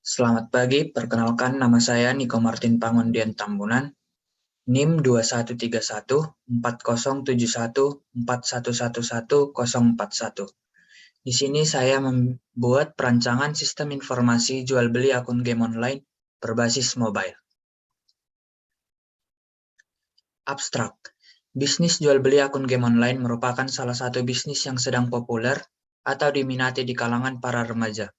Selamat pagi, perkenalkan nama saya Niko Martin Pangondian Tambunan, NIM 21314041414141. Di sini saya membuat perancangan sistem informasi jual beli akun game online berbasis mobile. Abstrak. Bisnis jual beli akun game online merupakan salah satu bisnis yang sedang populer atau diminati di kalangan para remaja.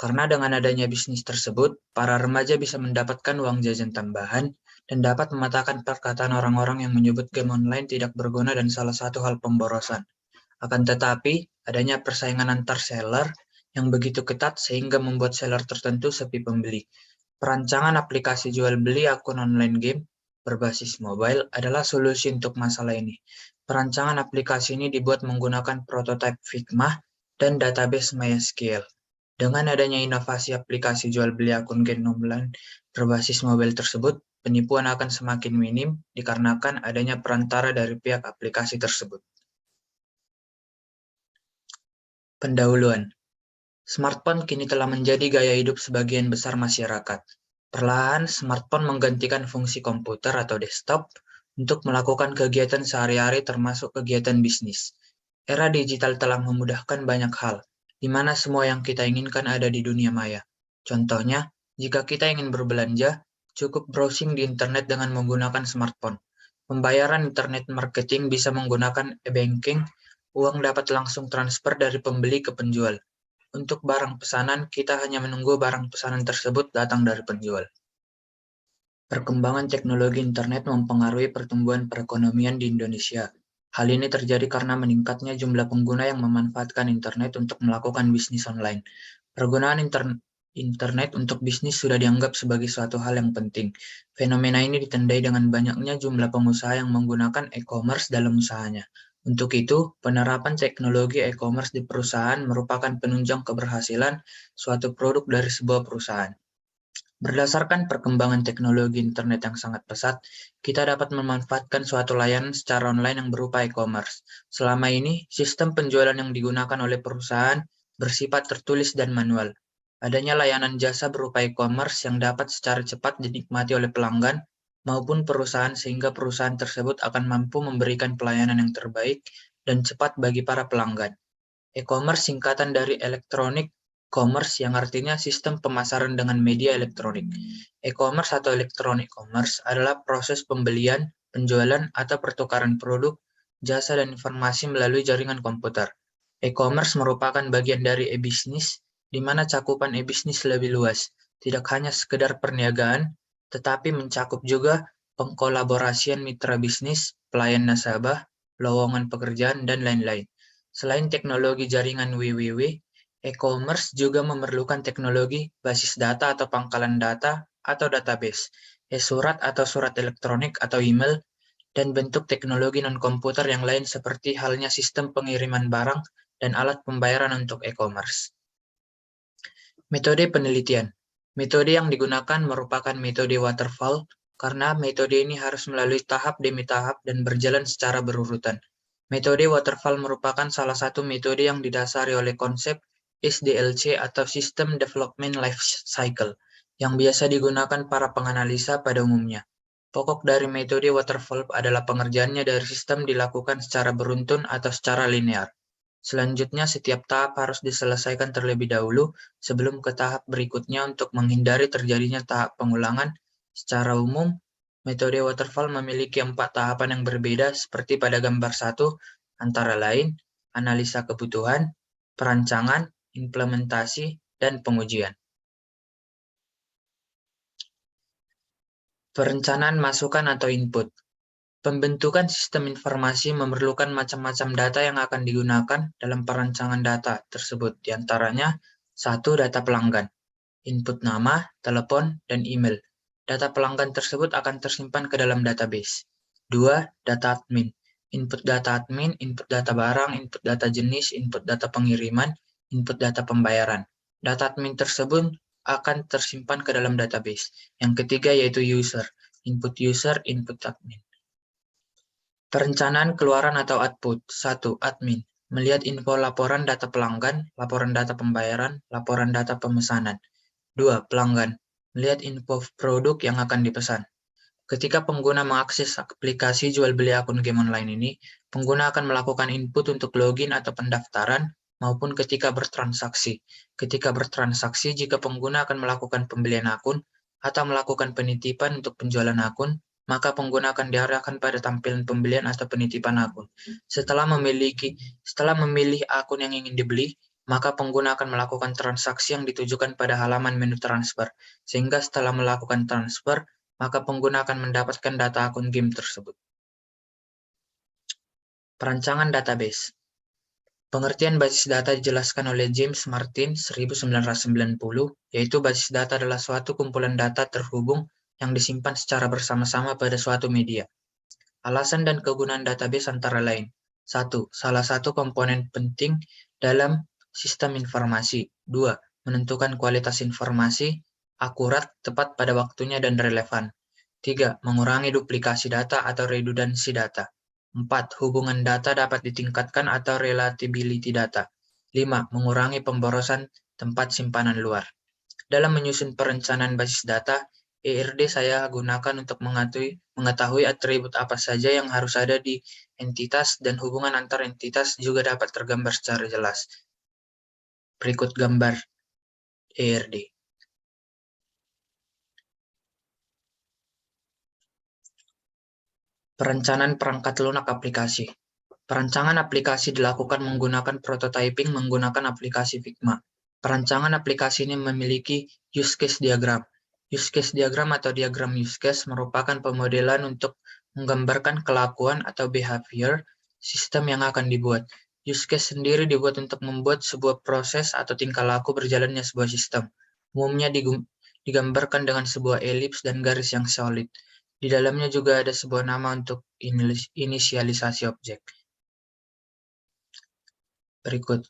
Karena dengan adanya bisnis tersebut, para remaja bisa mendapatkan uang jajan tambahan dan dapat mematahkan perkataan orang-orang yang menyebut game online tidak berguna dan salah satu hal pemborosan. Akan tetapi, adanya persaingan antar seller yang begitu ketat sehingga membuat seller tertentu sepi pembeli. Perancangan aplikasi jual beli akun online game berbasis mobile adalah solusi untuk masalah ini. Perancangan aplikasi ini dibuat menggunakan prototipe Figma dan database MySQL. Dengan adanya inovasi aplikasi jual beli akun game online berbasis mobile tersebut, penipuan akan semakin minim dikarenakan adanya perantara dari pihak aplikasi tersebut. Pendahuluan. Smartphone kini telah menjadi gaya hidup sebagian besar masyarakat. Perlahan, smartphone menggantikan fungsi komputer atau desktop untuk melakukan kegiatan sehari-hari termasuk kegiatan bisnis. Era digital telah memudahkan banyak hal, di mana semua yang kita inginkan ada di dunia maya. Contohnya, jika kita ingin berbelanja, cukup browsing di internet dengan menggunakan smartphone. Pembayaran internet marketing bisa menggunakan e-banking, uang dapat langsung transfer dari pembeli ke penjual. Untuk barang pesanan, kita hanya menunggu barang pesanan tersebut datang dari penjual. Perkembangan teknologi internet mempengaruhi pertumbuhan perekonomian di Indonesia. Hal ini terjadi karena meningkatnya jumlah pengguna yang memanfaatkan internet untuk melakukan bisnis online. Penggunaan internet untuk bisnis sudah dianggap sebagai suatu hal yang penting. Fenomena ini ditandai dengan banyaknya jumlah pengusaha yang menggunakan e-commerce dalam usahanya. Untuk itu, penerapan teknologi e-commerce di perusahaan merupakan penunjang keberhasilan suatu produk dari sebuah perusahaan. Berdasarkan perkembangan teknologi internet yang sangat pesat, kita dapat memanfaatkan suatu layanan secara online yang berupa e-commerce. Selama ini, sistem penjualan yang digunakan oleh perusahaan bersifat tertulis dan manual. Adanya layanan jasa berupa e-commerce yang dapat secara cepat dinikmati oleh pelanggan maupun perusahaan sehingga perusahaan tersebut akan mampu memberikan pelayanan yang terbaik dan cepat bagi para pelanggan. E-commerce singkatan dari Electronic Commerce yang artinya sistem pemasaran dengan media elektronik. E-commerce atau electronic commerce adalah proses pembelian, penjualan, atau pertukaran produk, jasa, dan informasi melalui jaringan komputer. E-commerce merupakan bagian dari e-bisnis, di mana cakupan e-bisnis lebih luas, tidak hanya sekedar perniagaan, tetapi mencakup juga pengkolaborasian mitra bisnis, pelayan nasabah, lowongan pekerjaan, dan lain-lain. Selain teknologi jaringan www, e-commerce juga memerlukan teknologi basis data atau pangkalan data atau database, e-surat atau surat elektronik atau email, dan bentuk teknologi non-komputer yang lain seperti halnya sistem pengiriman barang dan alat pembayaran untuk e-commerce. Metode penelitian. Metode yang digunakan merupakan metode waterfall karena metode ini harus melalui tahap demi tahap dan berjalan secara berurutan. Metode waterfall merupakan salah satu metode yang didasari oleh konsep SDLC atau System Development Life Cycle, yang biasa digunakan para penganalisa pada umumnya. Pokok dari metode waterfall adalah pengerjaannya dari sistem dilakukan secara beruntun atau secara linear. Selanjutnya, setiap tahap harus diselesaikan terlebih dahulu sebelum ke tahap berikutnya untuk menghindari terjadinya tahap pengulangan. Secara umum, metode waterfall memiliki 4 tahapan yang berbeda seperti pada gambar 1, antara lain analisa kebutuhan, perancangan, implementasi, dan pengujian. Perencanaan masukan atau input. Pembentukan sistem informasi memerlukan macam-macam data yang akan digunakan dalam perancangan data tersebut, diantaranya 1. Data pelanggan, input nama, telepon, dan email. Data pelanggan tersebut akan tersimpan ke dalam database. 2. Data admin, input data admin, input data barang, input data jenis, input data pengiriman, input data pembayaran. Data admin tersebut akan tersimpan ke dalam database. Yang ketiga yaitu user, input admin. Perencanaan keluaran atau output. 1. Admin. Melihat info laporan data pelanggan, laporan data pembayaran, laporan data pemesanan. 2. Pelanggan. Melihat info produk yang akan dipesan. Ketika pengguna mengakses aplikasi jual beli akun game online ini, pengguna akan melakukan input untuk login atau pendaftaran maupun ketika bertransaksi. Ketika bertransaksi, jika pengguna akan melakukan pembelian akun atau melakukan penitipan untuk penjualan akun, maka pengguna akan diarahkan pada tampilan pembelian atau penitipan akun. Setelah memilih akun yang ingin dibeli, maka pengguna akan melakukan transaksi yang ditujukan pada halaman menu transfer. Sehingga setelah melakukan transfer, maka pengguna akan mendapatkan data akun game tersebut. Perancangan database. Pengertian basis data dijelaskan oleh James Martin 1990, yaitu basis data adalah suatu kumpulan data terhubung yang disimpan secara bersama-sama pada suatu media. Alasan dan kegunaan database antara lain. 1. Salah satu komponen penting dalam sistem informasi. 2. Menentukan kualitas informasi, akurat, tepat pada waktunya, dan relevan. 3. Mengurangi duplikasi data atau redundansi data. 4. Hubungan data dapat ditingkatkan atau reliability data. 5. Mengurangi pemborosan tempat simpanan luar. Dalam menyusun perencanaan basis data, ERD saya gunakan untuk mengetahui atribut apa saja yang harus ada di entitas dan hubungan antar entitas juga dapat tergambar secara jelas. Berikut gambar ERD. Perencanaan perangkat lunak aplikasi. Perancangan aplikasi dilakukan menggunakan prototyping menggunakan aplikasi Figma. Perancangan aplikasi ini memiliki use case diagram. Use case diagram atau diagram use case merupakan pemodelan untuk menggambarkan kelakuan atau behavior sistem yang akan dibuat. Use case sendiri dibuat untuk membuat sebuah proses atau tingkah laku berjalannya sebuah sistem. Umumnya digambarkan dengan sebuah elips dan garis yang solid. Di dalamnya juga ada sebuah nama untuk inisialisasi objek. Berikut.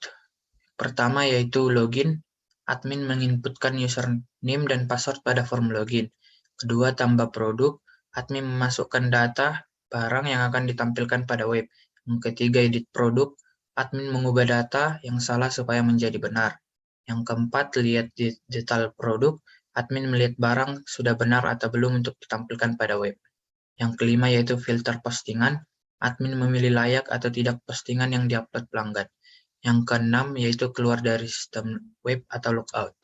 Pertama yaitu login. Admin menginputkan username dan password pada form login. Kedua, tambah produk. Admin memasukkan data barang yang akan ditampilkan pada web. Yang ketiga, edit produk. Admin mengubah data yang salah supaya menjadi benar. Yang keempat, lihat detail produk. Admin melihat barang sudah benar atau belum untuk ditampilkan pada web. Yang kelima yaitu filter postingan. Admin memilih layak atau tidak postingan yang diupload pelanggan. Yang keenam yaitu keluar dari sistem web atau logout.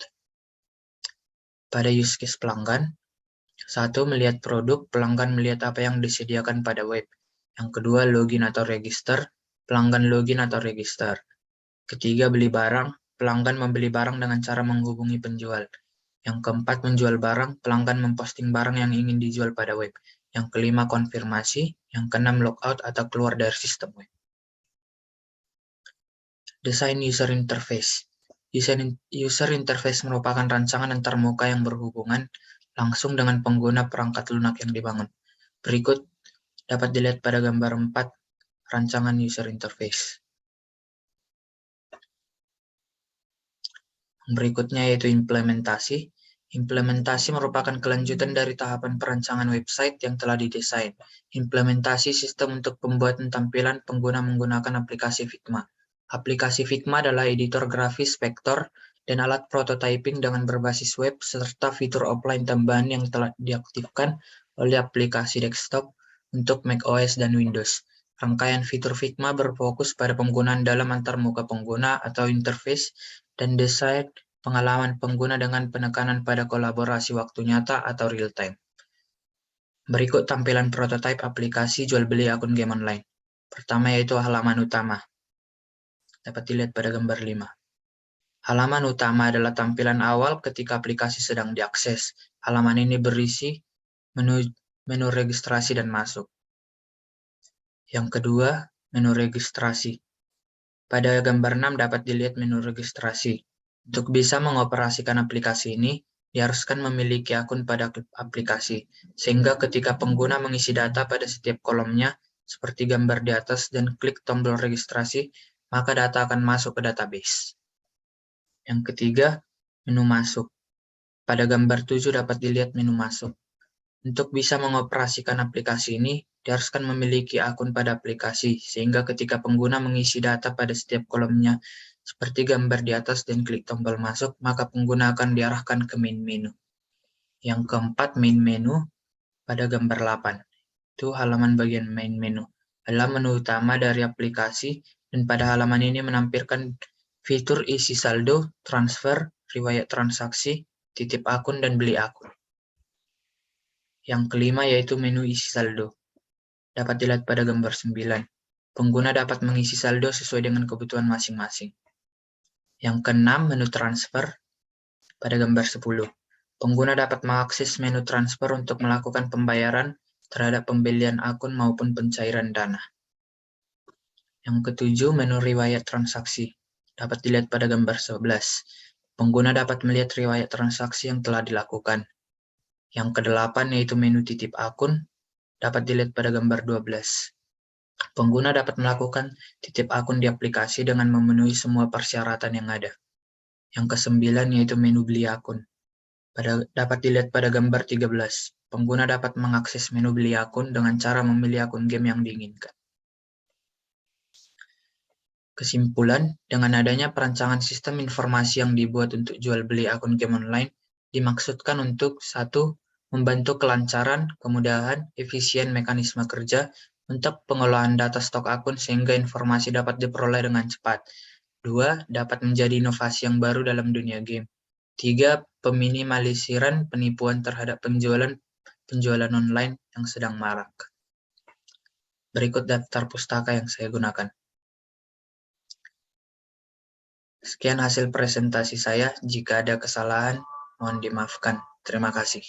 Pada use case pelanggan, 1. Melihat produk, pelanggan melihat apa yang disediakan pada web. Yang kedua, login atau register, pelanggan login atau register. Ketiga, beli barang, pelanggan membeli barang dengan cara menghubungi penjual. Yang keempat, menjual barang, pelanggan memposting barang yang ingin dijual pada web. Yang kelima, konfirmasi. Yang keenam, logout atau keluar dari sistem web. Desain user interface. User interface merupakan rancangan antarmuka yang berhubungan langsung dengan pengguna perangkat lunak yang dibangun. Berikut dapat dilihat pada gambar 4, rancangan user interface. Berikutnya yaitu implementasi. Implementasi merupakan kelanjutan dari tahapan perancangan website yang telah didesain. Implementasi sistem untuk pembuatan tampilan pengguna menggunakan aplikasi Figma. Aplikasi Figma adalah editor grafis vektor dan alat prototyping dengan berbasis web serta fitur offline tambahan yang telah diaktifkan oleh aplikasi desktop untuk macOS dan Windows. Rangkaian fitur Figma berfokus pada penggunaan dalam antarmuka pengguna atau interface dan desain pengalaman pengguna dengan penekanan pada kolaborasi waktu nyata atau real time. Berikut tampilan prototipe aplikasi jual beli akun game online. Pertama yaitu halaman utama. Dapat dilihat pada gambar 5. Halaman utama adalah tampilan awal ketika aplikasi sedang diakses. Halaman ini berisi menu registrasi dan masuk. Yang kedua, menu registrasi. Pada gambar 6 dapat dilihat menu registrasi. Untuk bisa mengoperasikan aplikasi ini, diharuskan memiliki akun pada aplikasi, sehingga ketika pengguna mengisi data pada setiap kolomnya, seperti gambar di atas dan klik tombol registrasi, maka data akan masuk ke database. Yang ketiga, menu masuk. Pada gambar 7 dapat dilihat menu masuk. Untuk bisa mengoperasikan aplikasi ini, diharuskan memiliki akun pada aplikasi, sehingga ketika pengguna mengisi data pada setiap kolomnya Seperti gambar di atas dan klik tombol masuk, maka pengguna akan diarahkan ke main menu. Yang keempat, main menu pada gambar 8. Itu halaman bagian main menu. Adalah menu utama dari aplikasi, dan pada halaman ini menampilkan fitur isi saldo, transfer, riwayat transaksi, titip akun, dan beli akun. Yang kelima yaitu menu isi saldo. Dapat dilihat pada gambar 9. Pengguna dapat mengisi saldo sesuai dengan kebutuhan masing-masing. Yang keenam, menu transfer pada gambar 10. Pengguna dapat mengakses menu transfer untuk melakukan pembayaran terhadap pembelian akun maupun pencairan dana. Yang ketujuh, menu riwayat transaksi. Dapat dilihat pada gambar 11. Pengguna dapat melihat riwayat transaksi yang telah dilakukan. Yang kedelapan yaitu menu titip akun. Dapat dilihat pada gambar 12. Pengguna dapat melakukan titip akun di aplikasi dengan memenuhi semua persyaratan yang ada. Yang kesembilan yaitu menu beli akun. Dapat dilihat pada gambar 13. Pengguna dapat mengakses menu beli akun dengan cara memilih akun game yang diinginkan. Kesimpulan, dengan adanya perancangan sistem informasi yang dibuat untuk jual beli akun game online, dimaksudkan untuk 1. Membantu kelancaran, kemudahan, efisien mekanisme kerja untuk pengelolaan data stok akun sehingga informasi dapat diperoleh dengan cepat. 2. Dapat menjadi inovasi yang baru dalam dunia game. 3. Peminimalisasian penipuan terhadap penjualan online yang sedang marak. Berikut daftar pustaka yang saya gunakan. Sekian hasil presentasi saya. Jika ada kesalahan, mohon dimaafkan. Terima kasih.